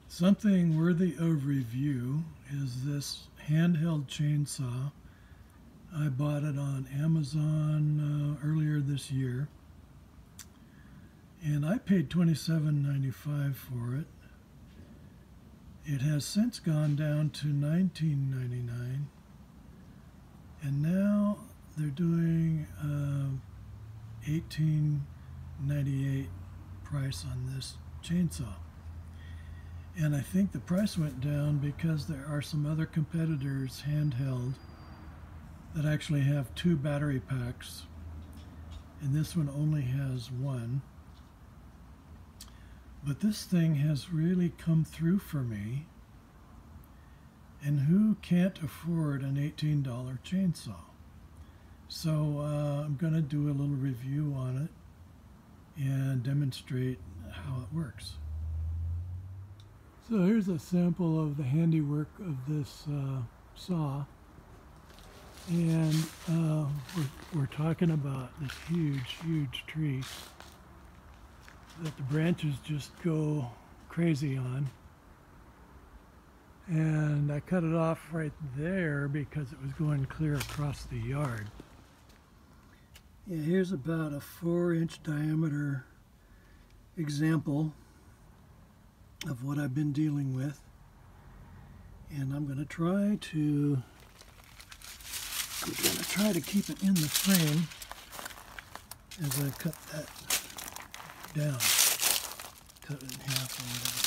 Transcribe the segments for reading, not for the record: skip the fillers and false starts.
Something worthy of review is this handheld chainsaw. I bought it on Amazon earlier this year, and I paid $27.95 for it. It has since gone down to $19.99, and now they're doing $18.98 price on this chainsaw. And I think the price went down because there are some other competitors handheld that actually have two battery packs, and this one only has one. But this thing has really come through for me, and who can't afford an $18 chainsaw? So I'm going to do a little review on it and demonstrate how it works. So here's a sample of the handiwork of this saw, and we're talking about this huge tree that the branches just go crazy on, and I cut it off right there because it was going clear across the yard. Yeah, here's about a 4-inch diameter example of what I've been dealing with, and I'm going to try to keep it in the frame as I cut that down, cut it in half or whatever.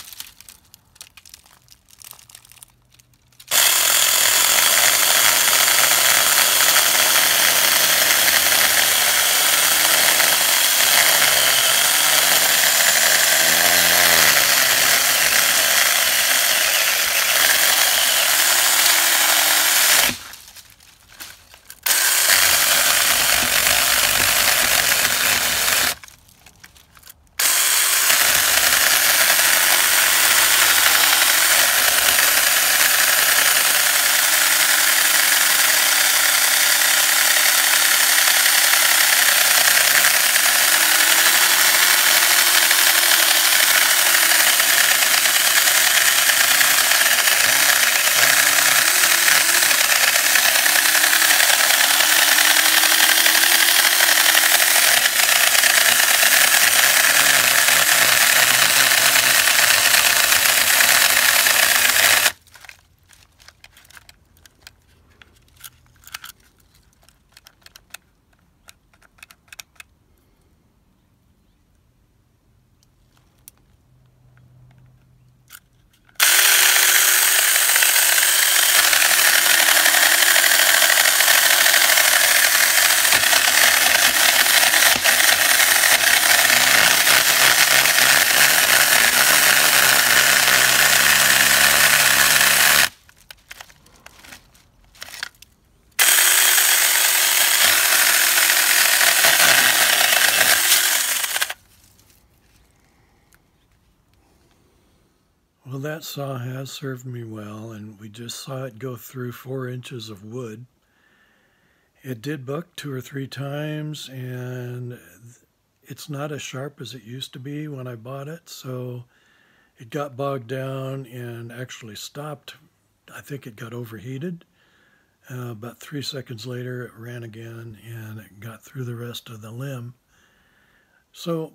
Well, that saw has served me well, and we just saw it go through 4 inches of wood. It did buck 2 or 3 times, and it's not as sharp as it used to be when I bought it, so it got bogged down and actually stopped. I think it got overheated. About 3 seconds later, it ran again, and it got through the rest of the limb. So,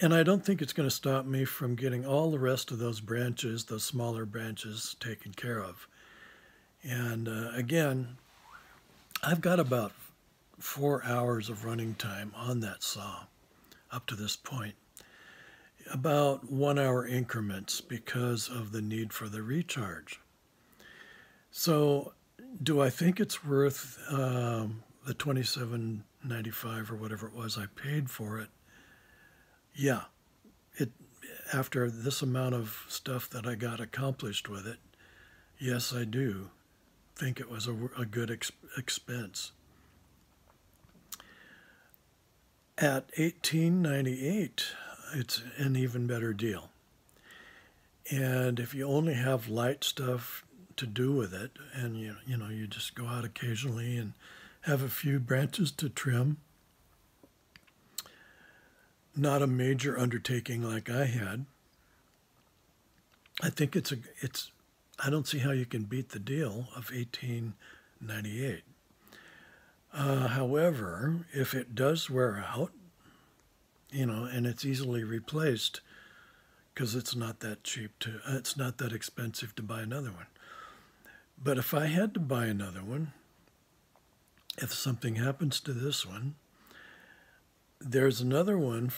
and I don't think it's going to stop me from getting all the rest of those branches, those smaller branches, taken care of. And again, I've got about 4 hours of running time on that saw up to this point. About 1 hour increments because of the need for the recharge. So do I think it's worth the $27.95 or whatever it was I paid for it? Yeah, after this amount of stuff that I got accomplished with it, yes, I do think it was a good expense. At $18.98, it's an even better deal. And if you only have light stuff to do with it, and you just go out occasionally and have a few branches to trim, not a major undertaking like I had, I think it's I don't see how you can beat the deal of 1898. However, if it does wear out, and it's easily replaced because it's not that it's not that expensive to buy another one. But if I had to buy another one, if something happens to this one, there's another one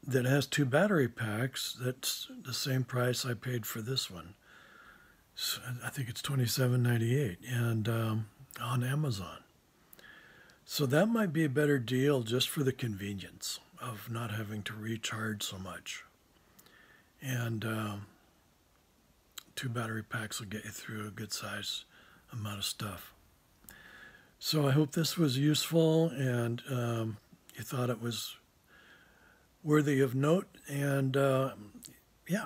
that has 2 battery packs that's the same price I paid for this one. So I think it's $27.98 and on Amazon. So that might be a better deal just for the convenience of not having to recharge so much. And 2 battery packs will get you through a good size amount of stuff. So I hope this was useful and you thought it was worthy of note. And yeah,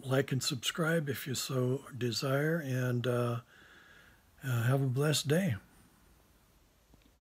like and subscribe if you so desire. And have a blessed day.